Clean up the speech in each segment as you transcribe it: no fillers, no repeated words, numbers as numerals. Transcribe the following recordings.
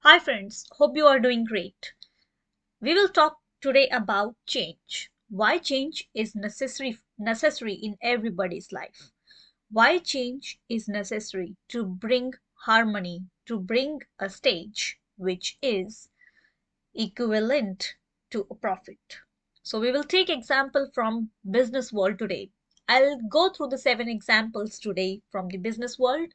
Hi friends, hope you are doing great. We will talk today about change. Why change is necessary in everybody's life. Why change is necessary to bring harmony, to bring a stage which is equivalent to a profit. So we will take example from business world today. I'll go through the 7 examples today from the business world,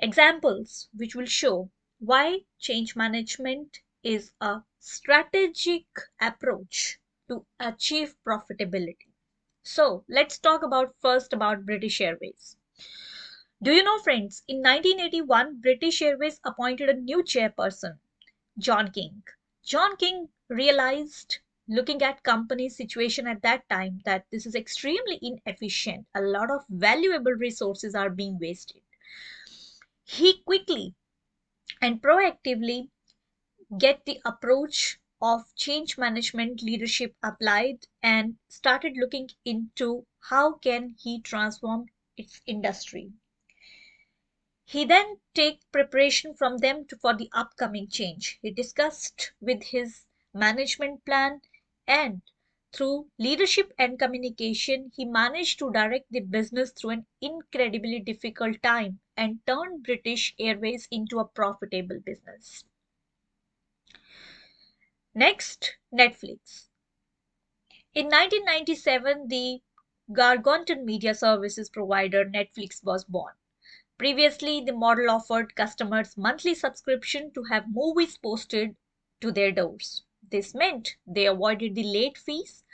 examples which will show why change management is a strategic approach to achieve profitability. So let's talk about first about British Airways. Do you know, friends, in 1981, British Airways appointed a new chairperson, John King. John King realized, looking at company's situation at that time, that this is extremely inefficient. A lot of valuable resources are being wasted. He quickly and proactively get the approach of change management leadership applied and started looking into how can he transform its industry. He then take preparation from them for the upcoming change. He discussed with his management plan, and through leadership and communication he managed to direct the business through an incredibly difficult time and turned British Airways into a profitable business. Next, Netflix. In 1997, the Gargantuan media services provider Netflix was born. Previously, the model offered customers monthly subscription to have movies posted to their doors. This meant they avoided the late fees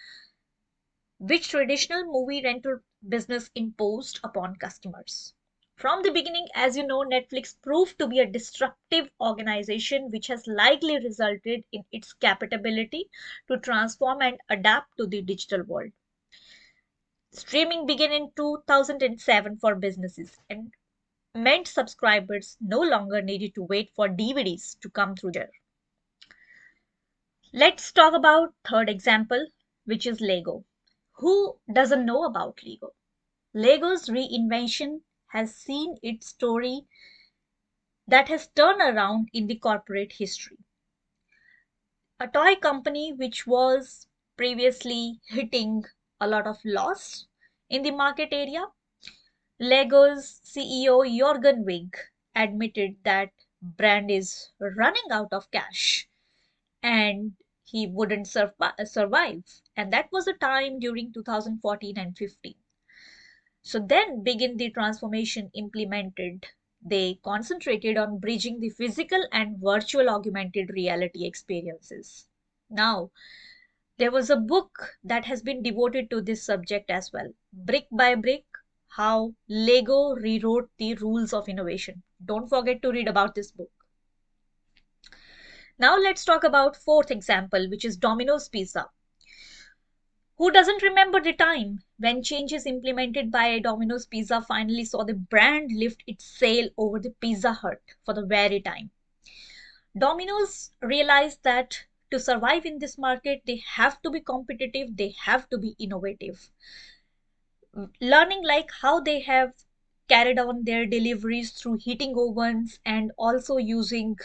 which traditional movie rental business imposed upon customers. From the beginning, as you know, Netflix proved to be a disruptive organization which has likely resulted in its capability to transform and adapt to the digital world. Streaming began in 2007 for businesses and meant subscribers no longer needed to wait for DVDs to come through there. Let's talk about third example, which is Lego. Who doesn't know about Lego? Lego's reinvention has seen its story that has turned around in the corporate history. A toy company which was previously hitting a lot of loss in the market area, Lego's CEO Jorgen Wig admitted that brand is running out of cash and he wouldn't survive. And that was a time during 2014 and 15. So then begin the transformation implemented. They concentrated on bridging the physical and virtual augmented reality experiences. Now, there was a book that has been devoted to this subject as well. Brick by Brick, How Lego Rewrote the Rules of Innovation. Don't forget to read about this book. Now let's talk about fourth example, which is Domino's Pizza. Who doesn't remember the time when changes implemented by Domino's Pizza finally saw the brand lift its sail over the Pizza Hut for the very time? Domino's realized that to survive in this market, they have to be competitive, they have to be innovative. Learning like how they have carried on their deliveries through heating ovens and also using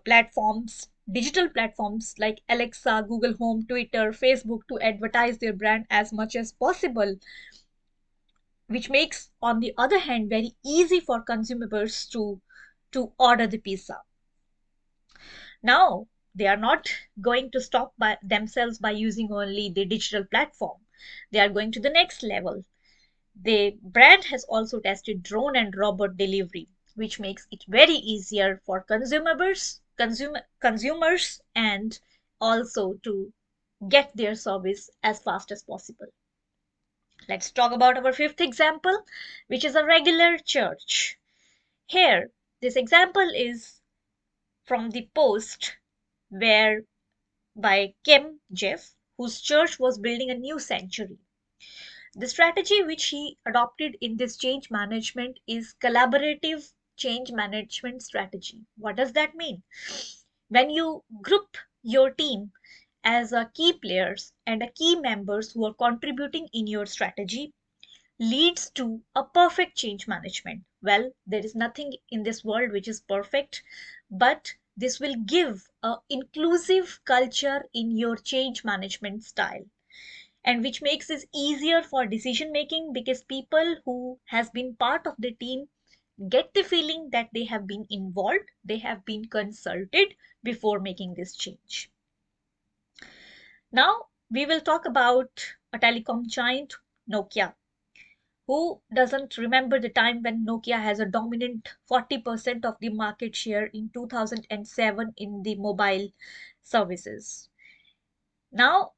platforms, digital platforms like Alexa, Google Home, Twitter, Facebook to advertise their brand as much as possible, which makes, on the other hand, very easy for consumers to order the pizza. Now, they are not going to stop by themselves by using only the digital platform. They are going to the next level. The brand has also tested drone and robot delivery, which makes it very easier for consumers and also to get their service as fast as possible. Let's talk about our fifth example, which is a regular church. Here, this example is from the post where by Kim Jeff, whose church was building a new sanctuary. The strategy which he adopted in this change management is collaborative change management strategy. What does that mean? When you group your team as a key players and a key members who are contributing in your strategy leads to a perfect change management. Well, there is nothing in this world which is perfect, but This will give a inclusive culture in your change management style, and which makes it easier for decision making because people who has been part of the team get the feeling that they have been involved, they have been consulted before making this change. Now we will talk about a telecom giant, Nokia. Who doesn't remember the time when Nokia has a dominant 40% of the market share in 2007 in the mobile services? Now,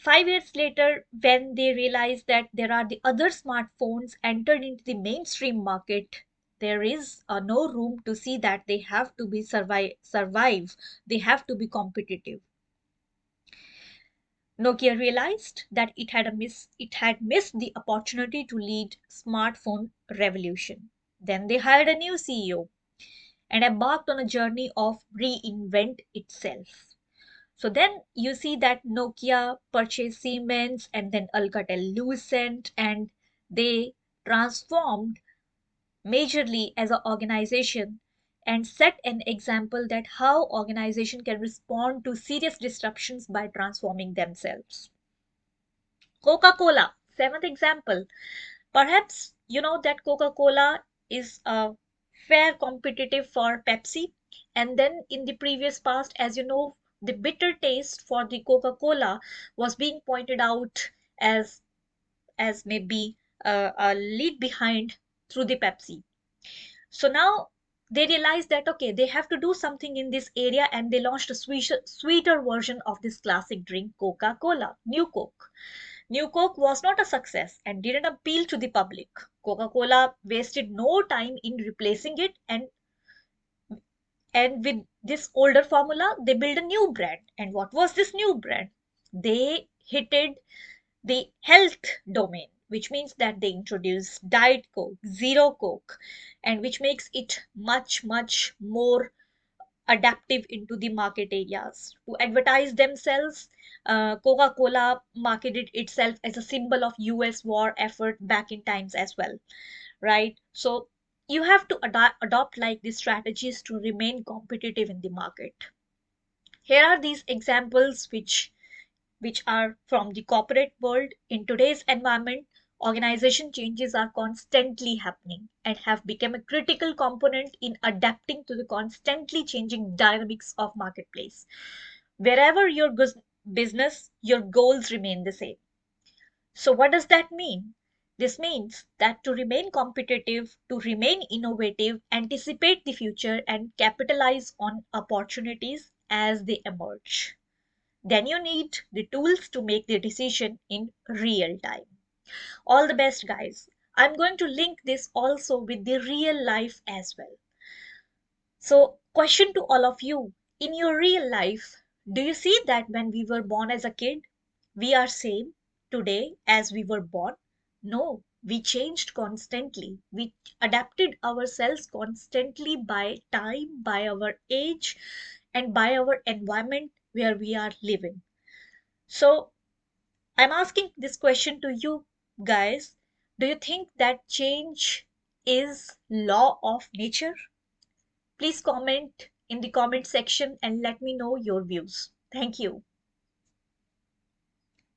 5 years later, when they realized that there are the other smartphones entered into the mainstream market, there is no room to see that they have to be survive, they have to be competitive. Nokia realized that it had missed the opportunity to lead smartphone revolution. Then they hired a new CEO and embarked on a journey of reinvent itself. So then you see that Nokia purchased Siemens and then Alcatel-Lucent, and they transformed majorly as an organization and set an example that how organization can respond to serious disruptions by transforming themselves. Coca-Cola, seventh example. Perhaps you know that Coca-Cola is a fair competitive for Pepsi. And then in the previous past, as you know, the bitter taste for the Coca-Cola was being pointed out as maybe a lead behind through the Pepsi. So now they realized that okay, they have to do something in this area, and they launched a sweeter version of this classic drink, Coca-Cola, New Coke. New Coke was not a success and didn't appeal to the public. Coca-Cola wasted no time in replacing it, and with this older formula they built a new brand. And what was this new brand? They hitted the health domain, which means that they introduced Diet Coke, Zero Coke, and which makes it much more adaptive into the market areas. To advertise themselves, Coca Cola marketed itself as a symbol of US war effort back in times as well, right? So you have to adopt like these strategies to remain competitive in the market. Here are these examples which are from the corporate world. In today's environment, organization changes are constantly happening and have become a critical component in adapting to the constantly changing dynamics of marketplace. Wherever your business, your goals remain the same. So what does that mean? This means that to remain competitive, to remain innovative, anticipate the future and capitalize on opportunities as they emerge, then you need the tools to make the decision in real time. All the best, guys. I'm going to link this also with the real life as well. So, question to all of you, in your real life, do you see that when we were born as a kid, we are same today as we were born? No, we changed constantly. We adapted ourselves constantly by time, by our age, and by our environment where we are living. So, I'm asking this question to you guys. Do you think that change is law of nature? Please comment in the comment section and let me know your views. Thank you.